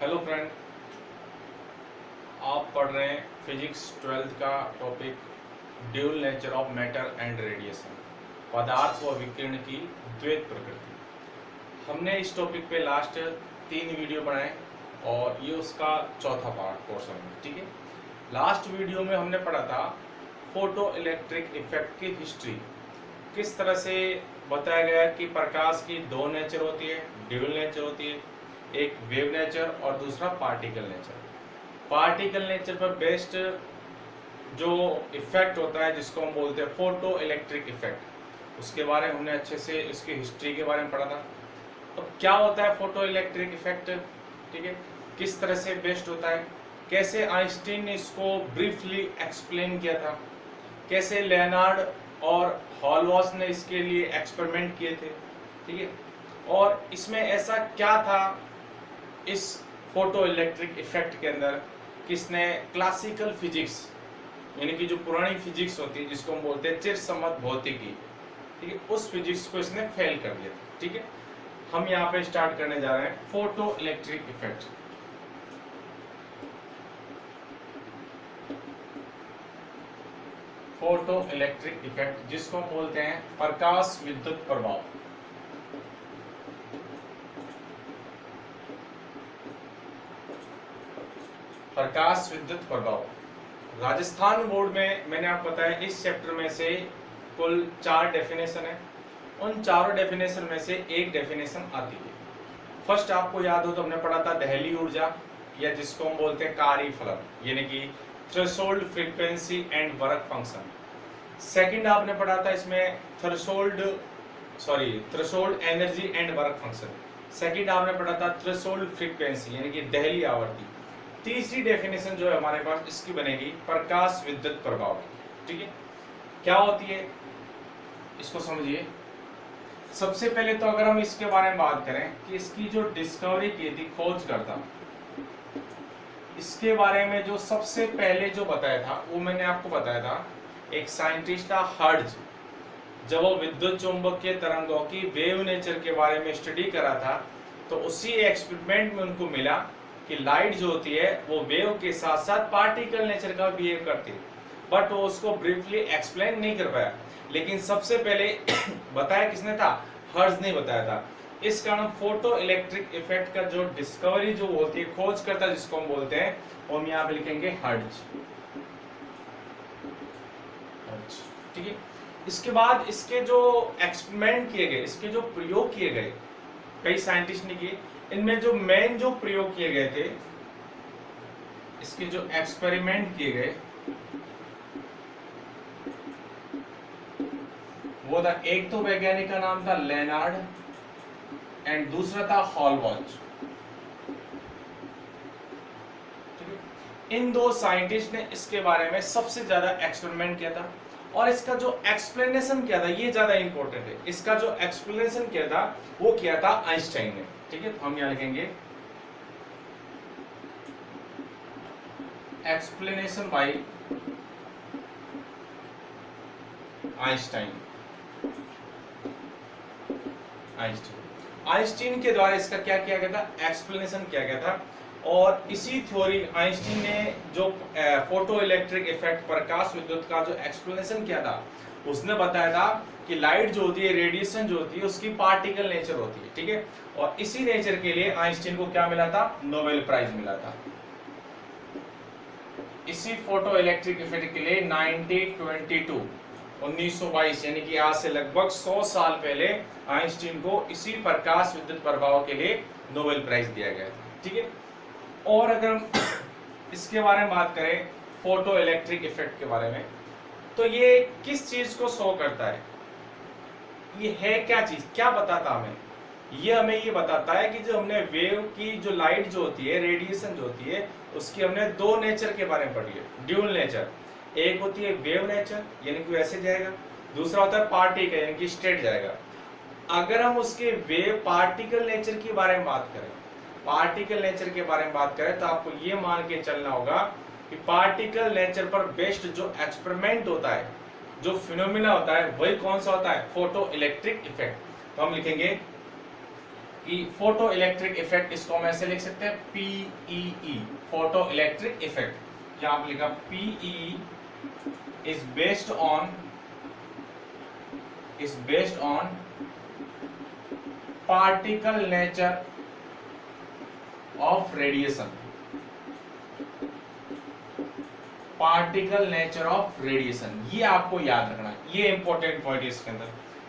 Hello friend, आप पढ़ रहे हैं फिजिक्स 12th का topic dual nature of matter and radiation, पदार्थ व विकिरण की द्वैत प्रकृति। हमने इस टॉपिक पे लास्ट 3 वीडियो बनाए और ये उसका चौथा पार्ट पोर्शन है। ठीक है, लास्ट वीडियो में हमने पढ़ा था फोटो इलेक्ट्रिक इफेक्ट की हिस्ट्री। किस तरह से बताया गया कि प्रकाश की दो नेचर होती है, ड्यूल नेचर होती है, एक वेव नेचर और दूसरा पार्टिकल नेचर। पार्टिकल नेचर पर बेस्ड जो इफेक्ट होता है जिसको हम बोलते हैं फोटो इलेक्ट्रिक इफेक्ट, उसके बारे में हमने अच्छे से इसकी हिस्ट्री के बारे में पढ़ा था। तो क्या होता है फोटो इलेक्ट्रिक इफेक्ट, ठीक है, किस तरह से बेस्ड होता है, कैसे आइंस्टीन ने इसको ब्रीफली एक्सप्लेन किया था, कैसे लेनार्ड और हॉलवास ने इसके लिए एक्सपेरिमेंट किए थे, ठीक है, और इसमें ऐसा क्या था इस फोटो इलेक्ट्रिक इफेक्ट के अंदर किसने क्लासिकल फिजिक्स यानी कि जो पुरानी फिजिक्स होती है जिसको हम बोलते हैं चिरसम्मत भौतिकी, ठीक है, उस फिजिक्स को इसने फेल कर दिया। ठीक है, हम यहाँ पे स्टार्ट करने जा रहे हैं photo electric effect. Photo electric effect जिसको हम बोलते हैं प्रकाश विद्युत प्रभाव। प्रकाश विद्युत प्रभाव राजस्थान बोर्ड में मैंने आपको बताया इस चैप्टर में से कुल 4 डेफिनेशन है। उन चारों डेफिनेशन में से एक डेफिनेशन आती है। फर्स्ट आपको याद हो तो हमने पढ़ा था दहली ऊर्जा या जिसको हम बोलते हैं कार्य फलन यानी कि threshold frequency and work function. Second आपने पढ़ा था इसमें threshold energy and work function. Second आपने पढ़ा था थ्रेशोल्ड फ्रीक्वेंसी यानी कि दहली आवर्ती। तीसरी डेफिनेशन जो है हमारे पास इसकी बनेगी प्रकाश विद्युत प्रभाव। ठीक है, क्या होती है इसको समझिए। सबसे पहले तो अगर हम इसके बारे में बात करें कि इसकी जो डिस्कवरी की थी खोजकर्ता, इसके बारे में जो सबसे पहले जो बताया था वो मैंने आपको बताया था एक साइंटिस्ट था हर्ट्ज। जब वो विद्युत चुंबकीय तरंगों की वेव नेचर के बारे में स्टडी करा था तो उसी एक्सपेरिमेंट में उनको मिला कि लाइट जो होती है वो वेव के साथ साथ पार्टिकल नेचर का बिहेव करती है, बट वो उसको ब्रीफली एक्सप्लेन नहीं कर पाया। लेकिन सबसे पहले बताया किसने था? हर्ट्ज ने बताया था। इस कारण फोटो इलेक्ट्रिक इफेक्ट का जो डिस्कवरी जो होती है, खोज करता जिसको हम बोलते हैं, वो हम यहाँ पे लिखेंगे हर्ट्ज। ठीक है, इसके बाद इसके जो एक्सपेरिमेंट किए गए, इसके जो प्रयोग किए गए, कई साइंटिस्ट ने किए, इनमें जो मेन जो प्रयोग किए गए थे, इसके जो एक्सपेरिमेंट किए गए वो था, एक तो वैज्ञानिक का नाम था लेनार्ड एंड दूसरा था हॉलवाच। इन दो साइंटिस्ट ने इसके बारे में सबसे ज्यादा एक्सपेरिमेंट किया था और इसका जो एक्सप्लेनेशन किया था ये ज्यादा इंपॉर्टेंट है। इसका जो एक्सप्लेनेशन किया था वो किया था आइंस्टाइन ने। ठीक है, तो हम यहां लिखेंगे एक्सप्लेनेशन बाय आइंस्टाइन। आइंस्टीन के द्वारा इसका क्या किया गया था? एक्सप्लेनेशन किया गया था। और इसी थ्योरी आइंस्टीन ने जो फोटो इलेक्ट्रिक इफेक्ट प्रकाश विद्युत का जो एक्सप्लेनेशन किया था उसने बताया था कि लाइट जो होती है, रेडिएशन जो होती है, उसकी पार्टिकल नेचर होती है। ठीक है, और इसी नेचर के लिए आइंस्टीन को क्या मिला था? नोबेल प्राइज मिला था। इसी फोटो इलेक्ट्रिक इफेक्ट के लिए 1922 यानी कि आज से लगभग 100 साल पहले आइंस्टीन को इसी प्रकाश विद्युत प्रभाव के लिए नोबेल प्राइज दिया गया था। ठीक है, और अगर हम इसके बारे में बात करें फोटो इलेक्ट्रिक इफेक्ट के बारे में, तो ये किस चीज को शो करता है? ये है क्या चीज, क्या बताता हमें? ये हमें ये बताता है कि जो हमने वेव की जो लाइट जो होती है, रेडिएशन जो होती है, उसकी हमने दो नेचर के बारे में पढ़ी है, ड्यूल नेचर। एक होती है वेव नेचर यानी कि वैसे जाएगा, दूसरा होता है पार्टिकल यानी कि स्ट्रेट जाएगा। अगर हम उसके वेव पार्टिकल नेचर के बारे में बात करें, पार्टिकल नेचर के बारे में बात करें तो आपको ये मान के चलना होगा कि पार्टिकल नेचर पर बेस्ड जो एक्सपेरिमेंट होता है, जो फिनोमिना होता है, वही कौन सा होता है? Photo electric effect. तो हम लिखेंगे कि फोटो इलेक्ट्रिक इफेक्ट, इसको हम ऐसे लिख सकते हैं पीईई, फोटो इलेक्ट्रिक इफेक्ट। यहां पर लिखा PEE is based on particle nature of radiation, particle nature of radiation. ये आपको याद रखना, ये इंपॉर्टेंट पॉइंट है इसके अंदर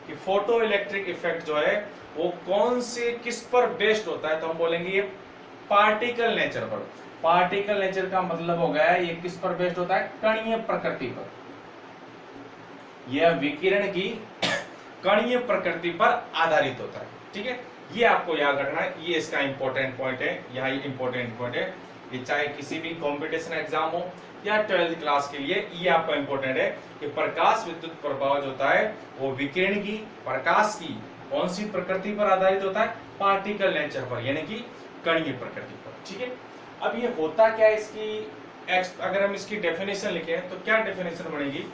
कि फोटो इलेक्ट्रिक इफेक्ट जो है वो कौन से किस पर बेस्ड होता है, तो हम बोलेंगे ये पार्टिकल नेचर पर। पार्टिकल नेचर का मतलब हो गया ये किस पर बेस्ड होता है, कणीय प्रकृति पर। यह विकिरण की कणीय प्रकृति पर आधारित होता है, ठीक है। ये आपको याद रखना है, ये इसका इंपॉर्टेंट पॉइंट है, यहाँ ये इंपॉर्टेंट पॉइंट है। ये चाहे किसी भी कंपटीशन एग्जाम हो या 12th क्लास के लिए, ये आपका इंपॉर्टेंट है कि प्रकाश विद्युत प्रभाव जो होता है वो विकिरण की, प्रकाश की कौन सी प्रकृति पर आधारित होता है, पार्टिकल नेचर पर, यानी कि कणीय प्रकृति पर, ठीक है। अब ये होता क्या है, इसकी अगर हम इसकी डेफिनेशन लिखें तो क्या डेफिनेशन बनेगी,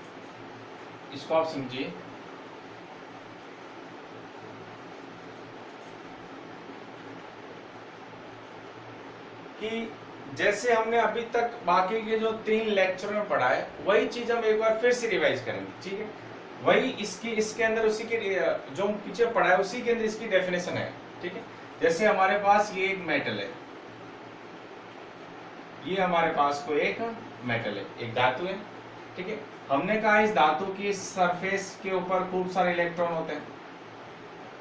इसको आप समझिए। कि जैसे हमने अभी तक बाकी के जो 3 लेक्चर में पढ़ा है वही चीज हम एक बार फिर से रिवाइज करेंगे, ठीक है। वही इसके अंदर उसी के जो पीछे पढ़ा है उसी के अंदर इसकी डेफिनेशन है, ठीक है। जैसे हमारे पास ये एक मेटल है, ये हमारे पास कोई एक मेटल है, एक धातु है, ठीक है। हमने कहा इस धातु की सरफेस के ऊपर खूब सारे इलेक्ट्रॉन होते हैं,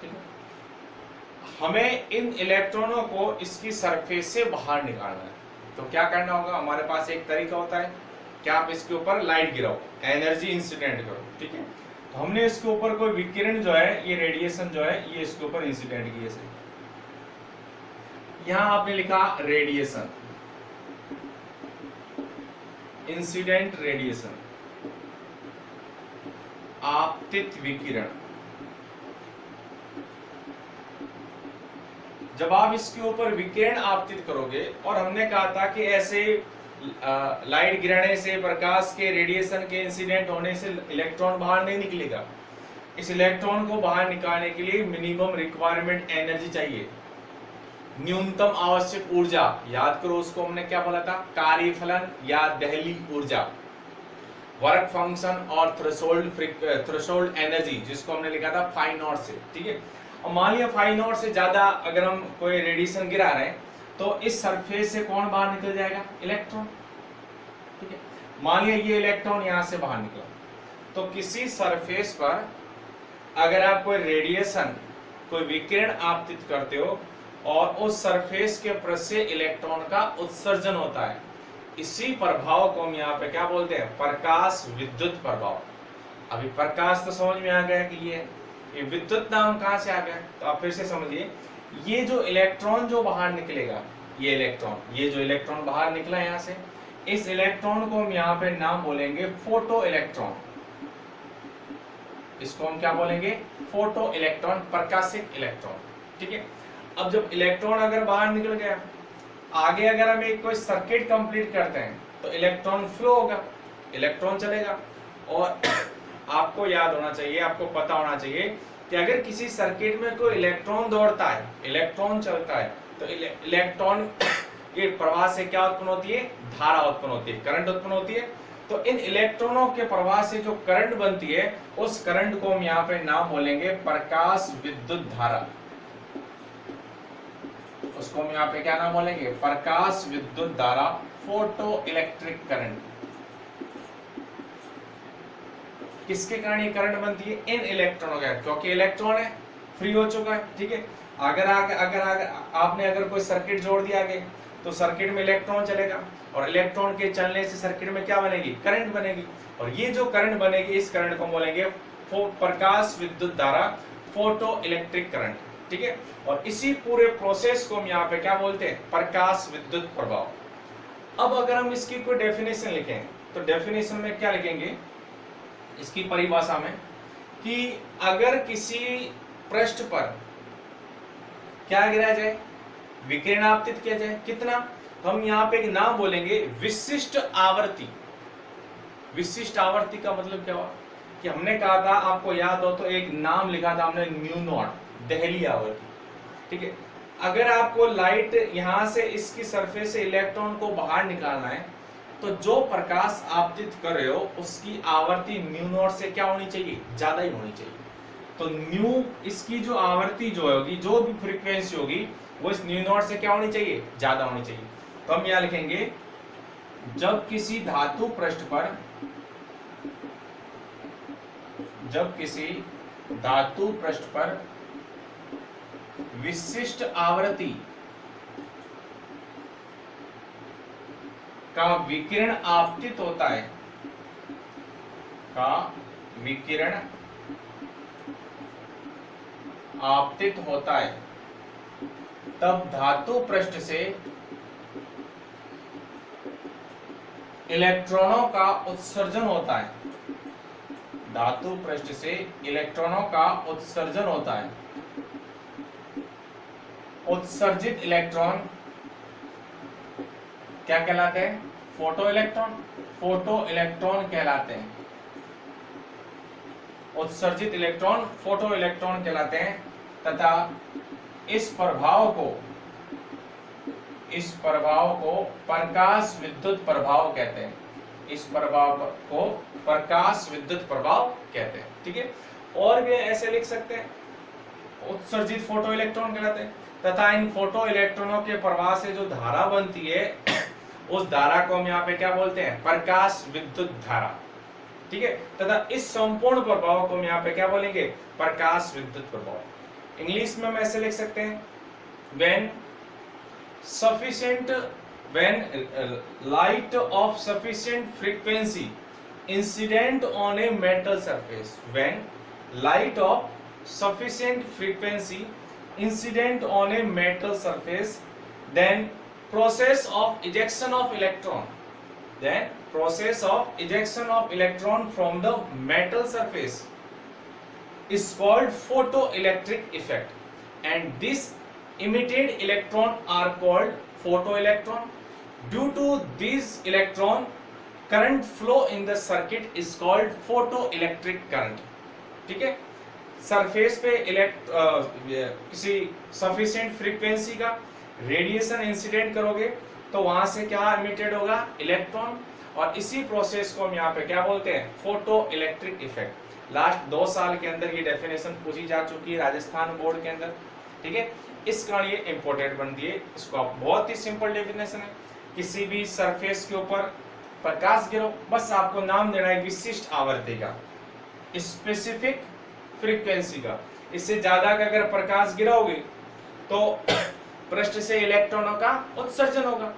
ठीक है। हमें इन इलेक्ट्रॉनों को इसकी सरफेस से बाहर निकालना है, तो क्या करना होगा, हमारे पास एक तरीका होता है कि आप इसके ऊपर लाइट गिराओ, एनर्जी इंसिडेंट करो, ठीक है। तो हमने इसके ऊपर कोई विकिरण जो है, ये रेडिएशन जो है, ये इसके ऊपर इंसिडेंट की है। यहां आपने लिखा रेडिएशन, इंसिडेंट रेडिएशन, आपतित विकिरण। जब आप इसके ऊपर विकिरण आपतित करोगे, और हमने कहा था कि ऐसे लाइट गिरने से, प्रकाश के रेडिएशन के इंसिडेंट होने से इलेक्ट्रॉन बाहर नहीं निकलेगा। इस इलेक्ट्रॉन को बाहर निकालने के लिए मिनिमम रिक्वायरमेंट एनर्जी चाहिए, न्यूनतम आवश्यक ऊर्जा। याद करो उसको हमने क्या बोला था, कार्यफलन या दहली ऊर्जा, वर्क फंक्शन और थ्रेशोल्ड एनर्जी, जिसको हमने लिखा था 5 नॉट से, ठीक है। और मान लिया 5 नॉट से ज्यादा अगर हम कोई रेडिएशन गिरा रहे हैं तो इस सरफेस से कौन बाहर निकल जाएगा, इलेक्ट्रॉन, ठीक है। मान लिया ये इलेक्ट्रॉन यहां से बाहर निकला, तो किसी सरफेस पर अगर आप कोई रेडिएशन, कोई विकिरण आपतित करते हो और उस सरफेस के पृष्ठ से इलेक्ट्रॉन का उत्सर्जन होता है, इसी प्रभाव को हम यहाँ पे क्या बोलते हैं, प्रकाश विद्युत प्रभाव। अभी प्रकाश तो समझ में आ गया कि ये विद्युत नाम कहां से आ गया, तो आप फिर से समझिए। ये जो इलेक्ट्रॉन जो बाहर निकलेगा, ये जो इलेक्ट्रॉन बाहर निकला यहाँ से, इस इलेक्ट्रॉन को हम यहाँ पे नाम बोलेंगे फोटो इलेक्ट्रॉन। इसको हम क्या बोलेंगे, फोटो इलेक्ट्रॉन, प्रकाशित इलेक्ट्रॉन, ठीक है। अब जब इलेक्ट्रॉन अगर बाहर निकल गया, आगे अगर हम एक कोई सर्किट कंप्लीट करते हैं तो इलेक्ट्रॉन फ्लो होगा, इलेक्ट्रॉन चलेगा। और आपको याद होना चाहिए, आपको पता होना चाहिए कि अगर किसी सर्किट में कोई इलेक्ट्रॉन दौड़ता है, इलेक्ट्रॉन चलता है, तो इलेक्ट्रॉन के प्रवाह से क्या उत्पन्न होती है, धारा उत्पन्न होती है, करंट उत्पन्न होती है। तो इन इलेक्ट्रॉनों के प्रवाह से जो करंट बनती है, उस करंट को हम यहाँ पे नाम बोलेंगे प्रकाश विद्युत धारा। उसको हम यहाँ पे क्या नाम बोलेंगे, प्रकाश विद्युत धारा, फोटो इलेक्ट्रिक करंट। किसके कारण ये करंट बनती है, इन इलेक्ट्रॉनों का, क्योंकि इलेक्ट्रॉन है, फ्री हो चुका है, ठीक है। अगर आपने कोई सर्किट जोड़ दिया आगे, तो सर्किट में इलेक्ट्रॉन चलेगा, और इलेक्ट्रॉन के चलने से सर्किट में क्या बनेगी, करंट बनेगी। और ये जो करंट बनेगी, इस करंट को बोलेंगे प्रकाश विद्युत धारा, फोटो इलेक्ट्रिक करंट, ठीक है। और इसी पूरे प्रोसेस को हम यहाँ पे क्या बोलते हैं, प्रकाश विद्युत प्रभाव। अब अगर हम इसकी कोई डेफिनेशन लिखें, तो डेफिनेशन में क्या लिखेंगे, इसकी परिभाषा में, कि अगर किसी पृष्ठ पर क्या गिराया जाए, विकिरण आपतित किया जाए, कितना, तो हम यहाँ पे एक नाम बोलेंगे, विशिष्ट आवर्ती। विशिष्ट आवर्ती का मतलब क्या हुआ, कि हमने कहा था, आपको याद हो तो एक नाम लिखा था हमने, न्यू नॉट, दहली आवर्ती, ठीक है। अगर आपको लाइट यहां से इसकी सरफेस से इलेक्ट्रॉन को बाहर निकालना है तो जो प्रकाश आपतित कर रहे हो उसकी आवर्ती म्यू नॉट से क्या होनी चाहिए, ज्यादा ही होनी चाहिए। तो म्यू इसकी जो आवर्ती जो होगी, जो भी फ्रीक्वेंसी होगी वो इस म्यू नॉट से क्या होनी चाहिए, ज्यादा होनी चाहिए। तो हम यहां लिखेंगे जब किसी धातु पृष्ठ पर, जब किसी धातु पृष्ठ पर विशिष्ट आवृत्ति का विकिरण आपतित होता है, का विकिरण आपतित होता है, तब धातु पृष्ठ से इलेक्ट्रॉनों का उत्सर्जन होता है, धातु पृष्ठ से इलेक्ट्रॉनों का उत्सर्जन होता है। उत्सर्जित इलेक्ट्रॉन क्या कहलाते हैं, फोटो इलेक्ट्रॉन, फोटो इलेक्ट्रॉन कहलाते हैं। उत्सर्जित इलेक्ट्रॉन फोटो इलेक्ट्रॉन कहलाते हैं तथा इस प्रभाव को प्रकाश विद्युत प्रभाव कहते हैं। इस प्रभाव को प्रकाश विद्युत प्रभाव कहते हैं। ठीक है, और भी ऐसे लिख सकते हैं, उत्सर्जित फोटो इलेक्ट्रॉन कहलाते हैं तथा इन फोटो इलेक्ट्रॉनों के प्रवाह से जो धारा बनती है उस धारा को हम यहाँ पे क्या बोलते हैं, प्रकाश विद्युत धारा। ठीक है, तथा इस संपूर्ण प्रभाव को हम यहाँ पे क्या बोलेंगे, प्रकाश विद्युत प्रभाव। इंग्लिश में हम ऐसे लिख सकते हैं, when light of sufficient frequency incident on a metal surface, when light of sufficient frequency incident on a metal surface, then process of ejection of electron, from the metal surface is called photoelectric effect, and this emitted electron are called photoelectron. Due to these electron, current flow in the circuit is called photoelectric current. ठीक है, surface पे किसी sufficient frequency का radiation incident करोगे तो वहां से क्या इमिटेड होगा, इलेक्ट्रॉन, और इसी प्रोसेस को हम यहाँ पे क्या बोलते हैं, फोटो इलेक्ट्रिक इफेक्ट। लास्ट 2 साल के अंदर ये डेफिनेशन पूछी जा चुकी है राजस्थान बोर्ड के अंदर। ठीक है, इस कारण ये इंपॉर्टेंट बनती है। इसको आप, बहुत ही सिंपल डेफिनेशन है, किसी भी सरफेस के ऊपर प्रकाश गिरो, बस आपको नाम देना है विशिष्ट आवर्ती का, स्पेसिफिक फ्रीक्वेंसी का। इससे ज्यादा का अगर प्रकाश गिराओगे तो पृष्ठ से इलेक्ट्रॉनों का उत्सर्जन होगा।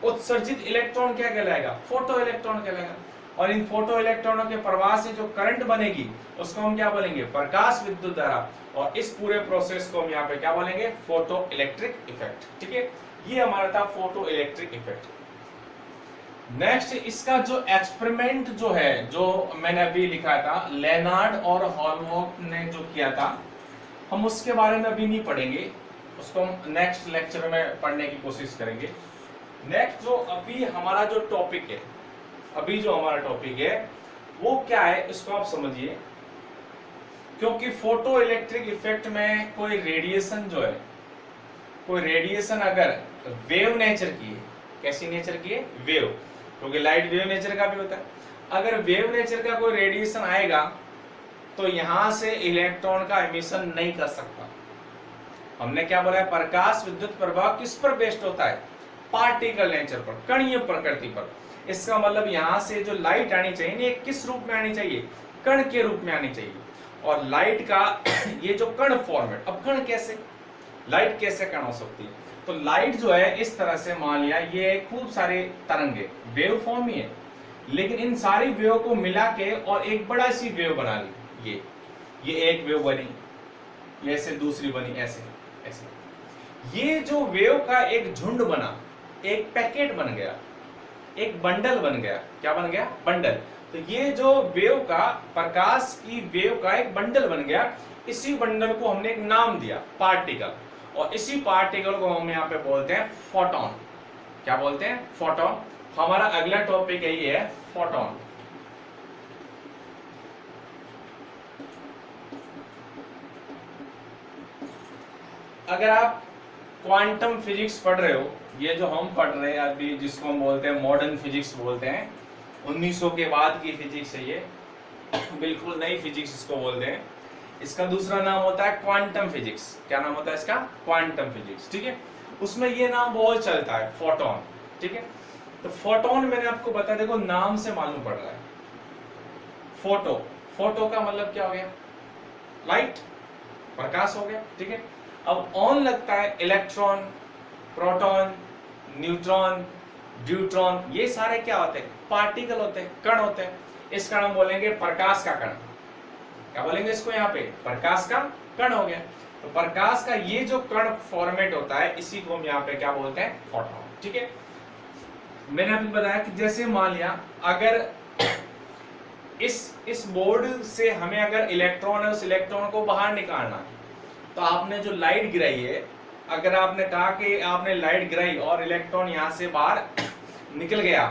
उत्सर्जित इलेक्ट्रॉन क्या कहलाएगा, फोटो इलेक्ट्रॉन कहलाएगा, और इन फोटो इलेक्ट्रॉनों के प्रवाह से जो करंट बनेगी उसको हम क्या बोलेंगे, प्रकाश विद्युत धारा, और इस पूरे प्रोसेस को हम यहाँ पे क्या बोलेंगे, फोटो इलेक्ट्रिक इफेक्ट। ठीक है, ये हमारा था फोटो इलेक्ट्रिक इफेक्ट। नेक्स्ट इसका जो एक्सपेरिमेंट जो है, जो मैंने अभी लिखा था, लेनार्ड और हॉलमॉक ने जो किया था, हम उसके बारे में अभी नहीं पढ़ेंगे, उसको हम नेक्स्ट लेक्चर में पढ़ने की कोशिश करेंगे। नेक्स्ट जो अभी हमारा जो टॉपिक है, अभी जो हमारा टॉपिक है वो क्या है, इसको आप समझिए। क्योंकि फोटो इलेक्ट्रिक इफेक्ट में कोई रेडिएशन जो है, कोई रेडिएशन अगर वेव नेचर की है, कैसी नेचर की है, वेव, क्योंकि लाइट वेव नेचर का भी होता है। अगर वेव नेचर का कोई रेडिएशन आएगा तो यहां से इलेक्ट्रॉन का एमिशन नहीं कर सकता। हमने क्या बोला है, प्रकाश विद्युत प्रभाव किस पर बेस्ड होता है, पार्टिकल नेचर पर, कणीय प्रकृति पर। इसका मतलब यहां से जो लाइट आनी चाहिए, ये किस रूप में आनी चाहिए, कण के रूप में आनी चाहिए। और लाइट का ये जो कण फॉर्मेट, अब कण कैसे, लाइट कैसे कण हो सकती है, तो लाइट जो है इस तरह से, मान लिया ये खूब सारे तरंगे, वेव फॉर्म ही है, लेकिन इन सारी वेव को मिला के और एक बड़ा सी वेव बना ली। ये एक वेव बनी, ये ऐसे दूसरी बनी, ऐसे ऐसे। ये जो वेव का एक झुंड बना, एक पैकेट बन गया, एक बंडल बन गया। क्या बन गया, बंडल। तो ये जो वेव का, प्रकाश की वेव का एक बंडल बन गया। इसी बंडल को हमने एक नाम दिया, पार्टिकल, और इसी पार्टिकल को हम यहाँ पे बोलते हैं फोटोन। क्या बोलते हैं, फोटोन। हमारा अगला टॉपिक यही है, फोटोन। अगर आप क्वांटम फिजिक्स पढ़ रहे हो, ये जो हम पढ़ रहे हैं अभी, जिसको हम बोलते हैं मॉडर्न फिजिक्स बोलते हैं, 1900 के बाद की फिजिक्स है ये, बिल्कुल नई फिजिक्स इसको बोलते हैं। इसका दूसरा नाम होता है क्वांटम फिजिक्स। क्या नाम होता है इसका? क्वांटम फिजिक्स, ठीक है। उसमें ये नाम बहुत चलता है, फोटोन, ठीक है। तो फोटोन मैंने आपको बताया, देखो नाम से मालूम पड़ रहा है, फोटो, फोटो का मतलब क्या हो गया? लाइट, प्रकाश हो गया, ठीक है। अब ऑन लगता है इलेक्ट्रॉन, प्रोटॉन, न्यूट्रॉन, ड्यूट्रॉन, ये सारे क्या होते हैं? पार्टिकल होते हैं, कण होते हैं। इसका नाम बोलेंगे प्रकाश का कण। क्या बोलेंगे इसको? यहाँ पे प्रकाश का कण हो गया। तो प्रकाश का ये जो कण फॉर्मेट होता है, इसी को हम यहाँ पे क्या बोलते हैं? फोटोन, ठीक है। मैंने आपको बताया कि जैसे मान लिया अगर इस बोर्ड से हमें अगर इलेक्ट्रॉन है, उस इलेक्ट्रॉन को बाहर निकालना, तो आपने जो लाइट गिराई है, अगर आपने कहा कि आपने लाइट गिराई और इलेक्ट्रॉन यहां से बाहर निकल गया,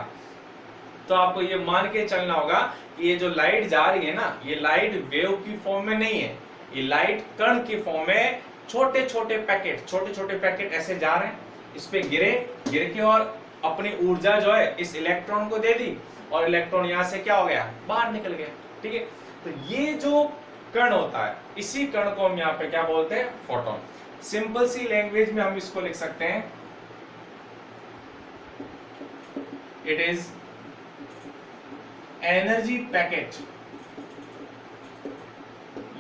तो आपको ये मान के चलना होगा कि ये जो लाइट जा रही है ना, ये लाइट वेव की फॉर्म में नहीं है, ये लाइट कण की फॉर्म में छोटे छोटे पैकेट ऐसे जा रहे हैं, इस पे गिर के और अपनी ऊर्जा जो है इस इलेक्ट्रॉन को दे दी, और इलेक्ट्रॉन यहां से क्या हो गया? बाहर निकल गया, ठीक है। तो ये जो कण होता है, इसी कण को हम यहाँ पे क्या बोलते हैं? फोटोन। सिंपल सी लैंग्वेज में हम इसको लिख सकते हैं, इट इज एनर्जी पैकेट,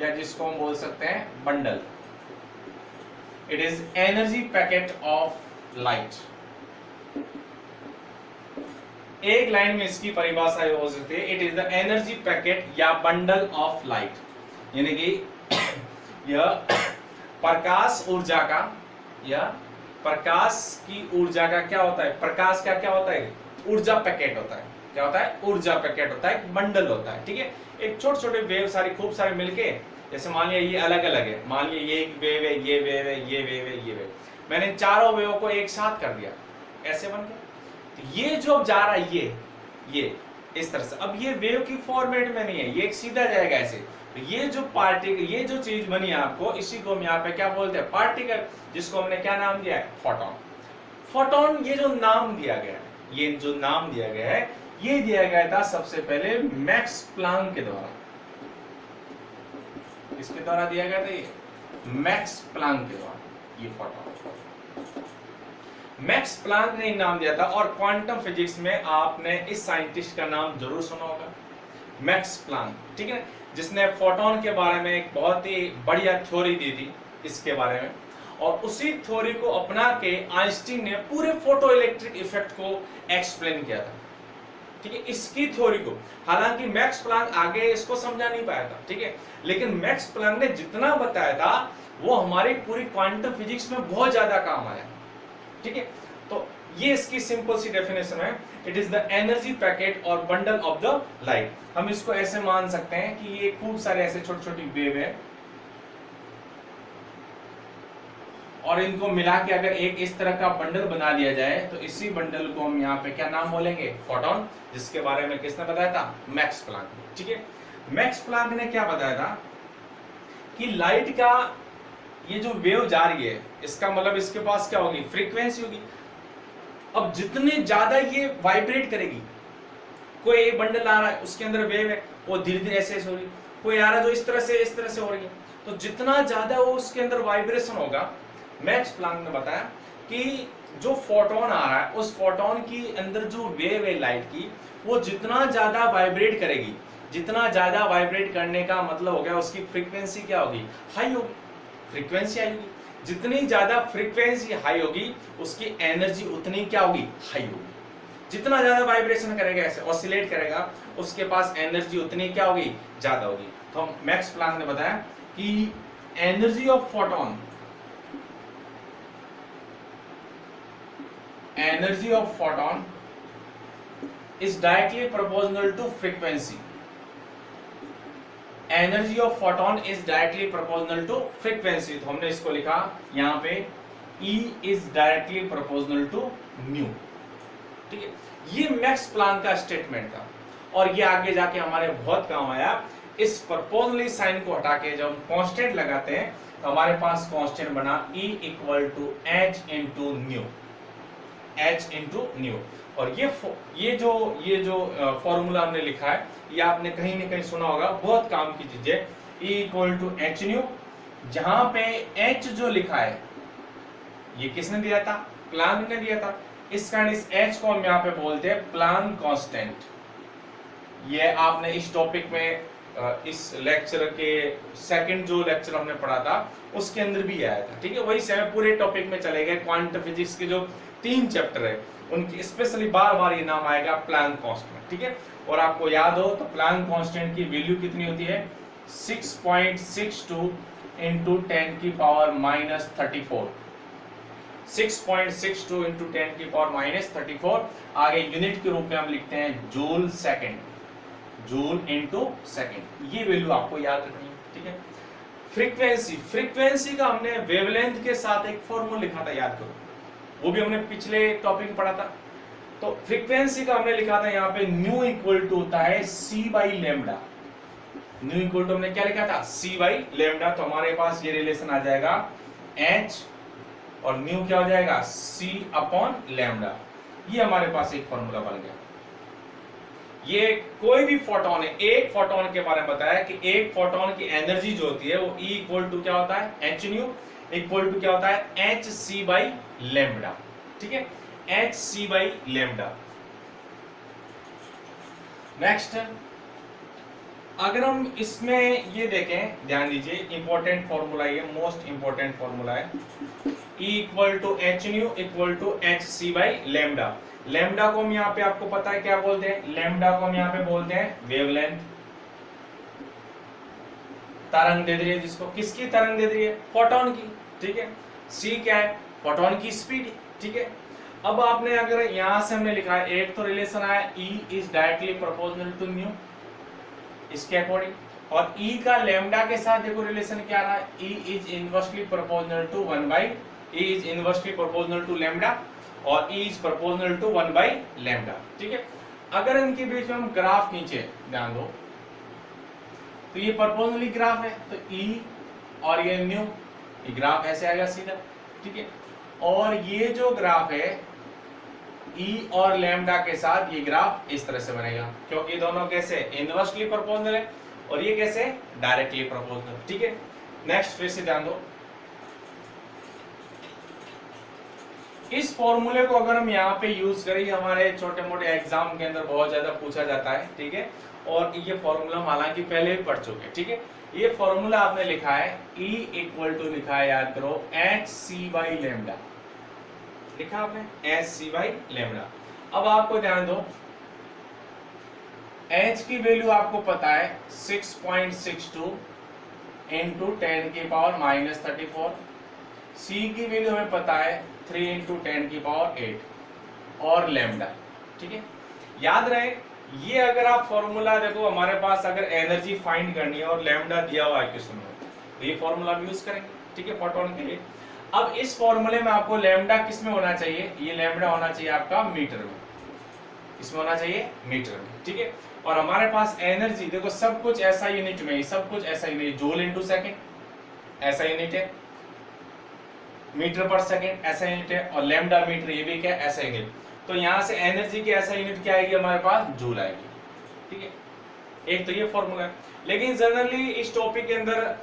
या जिसको हम बोल सकते हैं bundle. It is energy packet of light. एक लाइन में इसकी परिभाषा ये हो सकती है, it is the energy packet या बंडल ऑफ लाइट। यानी कि यह प्रकाश ऊर्जा का, या प्रकाश की ऊर्जा का क्या होता है? प्रकाश का क्या होता है? ऊर्जा पैकेट होता है। क्या होता है? ऊर्जा पैकेट होता है, बंडल होता है, ठीक है। एक छोटे छोटे वेव सारी खूब सारे मिलके, जैसे मान लिया ये अलग अलग है, मान लिया ये एक वेव है, ये वेव है, ये वेव है, ये वेव, मैंने चारों वेव को एक साथ कर दिया, ऐसे बन गया। तो ये जो जा रहा है, ये इस तरह से, अब ये वेव की फॉर्मेट में नहीं है, ये एक सीधा जाएगा ऐसे। तो ये जो पार्टिकल, ये जो चीज बनी है आपको, इसी को हम यहाँ पे क्या बोलते हैं? पार्टिकल, जिसको हमने क्या नाम दिया है? फोटोन। फोटोन, ये जो नाम दिया गया है, ये जो नाम दिया गया है, ये दिया गया था सबसे पहले मैक्स प्लांक के द्वारा। किसके द्वारा दिया गया था? ये मैक्स प्लांक के द्वारा, ये फोटोन। मैक्स प्लांक ने नाम दिया था, और क्वांटम फिजिक्स में आपने इस साइंटिस्ट का नाम जरूर सुना होगा, मैक्स प्लांक, ठीक है, जिसने फोटोन के बारे में एक बहुत ही बढ़िया थ्योरी दी थी इसके बारे में। और उसी थ्योरी को अपना के आइंस्टीन ने पूरे फोटो इलेक्ट्रिक इफेक्ट को एक्सप्लेन किया था, ठीक है, इसकी थ्योरी को। हालांकि मैक्स प्लांक आगे इसको समझा नहीं पाया था, ठीक है, लेकिन मैक्स प्लांक ने जितना बताया था वो हमारी पूरी क्वांटम फिजिक्स में बहुत ज्यादा काम आया, ठीक है। तो ये इसकी सिंपल सी डेफिनेशन है, it is the energy packet और बंडल ऑफ द लाइट। हम इसको ऐसे मान सकते हैं कि ये खूब सारे ऐसे छोटी छोटी वेव है, और इनको मिला के अगर एक इस तरह का बंडल बना दिया जाए, तो इसी बंडल को हम यहाँ पे क्या नाम बोलेंगे? फोटोन, जिसके बारे में किसने बताया था? मैक्स प्लांक, ठीक है। मैक्स प्लांक ने क्या बताया था कि लाइट का ये जो वेव जा रही है, इसका मतलब इसके पास क्या होगी? फ्रीक्वेंसी होगी। अब जितने ज्यादा ये वाइब्रेट करेगी, कोई एक बंडल आ रहा है, उसके अंदर वेव है, वो धीरे धीरे ऐसे हो रही, कोई आ रहा है जो इस तरह से हो रही है, तो जितना ज्यादा वो उसके अंदर वाइब्रेशन होगा, मैक्स प्लांक ने बताया कि जो फोटोन आ रहा है, उस फोटोन की अंदर जो वेव है लाइट की, वो जितना ज्यादा वाइब्रेट करेगी, जितना ज्यादा वाइब्रेट करने का मतलब हो गया उसकी फ्रीक्वेंसी क्या होगी? हाई होगी, फ्रीक्वेंसी हाई होगी। जितनी ज्यादा फ्रीक्वेंसी हाई होगी, उसकी एनर्जी उतनी क्या होगी? हाई होगी। जितना ज्यादा वाइब्रेशन करेगा, ऐसे ऑसिलेट करेगा, उसके पास एनर्जी उतनी क्या होगी? ज्यादा होगी। तो मैक्स प्लांक ने बताया कि energy of photon, energy of photon is directly proportional to frequency. Energy of photon is directly proportional to frequency. तो हमने इसको लिखा यहाँ पे E is directly proportional to mu, ठीक है। ये मैक्स प्लांक का स्टेटमेंट था, और ये आगे जाके हमारे बहुत काम आया। इस प्रोपोर्शनली साइन को हटा के जब हम कांस्टेंट लगाते हैं, तो हमारे पास कांस्टेंट बना E equal to h into nu, h into nu. और ये जो फॉर्मूला हमने लिखा है ये आपने कहीं ना कहीं सुना होगा, बहुत काम की चीज है। E equal to h nu, जहां पे H जो लिखा है ये किसने दिया था, प्लांक ने दिया था। इस कारण इस H को हम यहाँ पे बोलते हैं प्लांक कांस्टेंट। ये आपने इस टॉपिक में इस लेक्चर के सेकंड जो लेक्चर हमने पढ़ा था उसके अंदर भी आया था, ठीक है। वही से पूरे टॉपिक में चले गए। क्वांटम फिजिक्स के जो 3 चैप्टर है उनकी स्पेशली बार बार ये नाम आएगा प्लांक कांस्टेंट, ठीक है। और आपको याद हो तो प्लांक कांस्टेंट की वैल्यू कितनी होती है, 6.62 इंटू 10 की पावर माइनस 34, 6.62 इंटू 10 की पावर माइनस 34। आगे यूनिट के रूप में हम लिखते हैं joule second, joule into second. ये वैल्यू आपको याद रखनी है, ठीक है। फ्रीक्वेंसी का हमने वेवलेंथ के साथ एक फॉर्मूला लिखा था, याद करो, वो भी हमने पिछले टॉपिक में पढ़ा था। तो फ्रीक्वेंसी का हमने लिखा था यहाँ पे न्यू इक्वल टू होता है c by lambda. Nu equal to हमने क्या लिखा था, c बाई लेमडा। तो हमारे पास ये रिलेशन आ जाएगा h और न्यू क्या हो जाएगा, c अपॉन लेमडा। ये हमारे पास एक फॉर्मूला बन गया। ये कोई भी फोटोन है, एक फोटोन के बारे में बताया कि एक फोटोन की एनर्जी जो होती है वो E इक्वल टू क्या होता है, एच न्यू इक्वल टू क्या होता है, एच सी बाई लेमडा, ठीक है, h c by lambda. Next अगर हम इसमें ये देखें, ध्यान दीजिए, इंपॉर्टेंट फॉर्मूला, ये मोस्ट इंपॉर्टेंट फॉर्मूला है। E equal to h nu equal to h c by lambda. Lambda को हम यहाँ पे आपको पता है क्या बोलते हैं, लेमडा को हम यहाँ पे बोलते हैं वेवलेंथ, तरंग दे रही है जिसको, किसकी तरंग दे रही है, फोटोन की, ठीक है। c क्या है, फोटोन की स्पीड, ठीक है। अब आपने अगर यहां से हमने लिखा है, एक तो रिलेशन आया E is directly proportional to nu, इसके अकॉर्डिंग, और E का लेमडा के साथ देखो रिलेशन क्या रहा है, E is inversely proportional to 1 by, E is inversely proportional to lambda और E is proportional to 1 by lambda, ठीक है। अगर इनके बीच में हम ग्राफ खींचे, ध्यान दो, तो ये प्रोपोर्शनली ग्राफ है, तो E और ये न्यू, ये ग्राफ ऐसे आएगा सीधा, ठीक है। और ये जो ग्राफ है E और लेमडा के साथ ये ग्राफ इस तरह से बनेगा, क्योंकि ये दोनों कैसे इनवर्सली प्रोपोर्शनल है और ये कैसे डायरेक्टली प्रोपोर्शनल, ठीक है। नेक्स्ट फिर से ध्यान दो, इस फॉर्मूले को अगर हम यहाँ पे यूज करें, हमारे छोटे मोटे एग्जाम के अंदर बहुत ज्यादा पूछा जाता है, ठीक है। और ये फॉर्मूला हम हालांकि पहले भी पढ़ चुके हैं, ठीक है। ये फॉर्मूला आपने लिखा है E इक्वल टू लिखा है, याद करो, एच सी बाई लेमडा लिखा आपने, एच सी बाई लेमडा। अब आपको ध्यान दो, H की वैल्यू आपको पता है 6.62 इंटू 10 की पावर माइनस 34, C की वैल्यू हमें पता है 3 इंटू 10 की पावर 8 और लेमडा, ठीक है। याद रहे, ये अगर आप फॉर्मूला देखो, हमारे पास अगर एनर्जी फाइंड करनी है और लेमडा दिया हुआ है क्वेश्चन में, तो ये फॉर्मूला भी यूज करेंगे, ठीक है, फोटोन के लिए। अब इस फॉर्मूले में आपको लेमडा किस में होना चाहिए, ये लेमडा होना चाहिए आपका मीटर में, इसमें होना चाहिए मीटर में, ठीक है। और हमारे पास एनर्जी देखो, सब कुछ ऐसा यूनिट में, सब कुछ ऐसा यूनिट, जूल इंटू सेकेंड ऐसा यूनिट है, मीटर पर सेकेंड ऐसा यूनिट है, और लेमडा मीटर ये भी क्या ऐसा यूनिट। तो यहाँ से एनर्जी की ऐसा यूनिट क्या आएगी हमारे पास, जूल आएगी, ठीक है। एक तो ये फॉर्मूला है, लेकिन जनरली इस टॉपिक के अंदर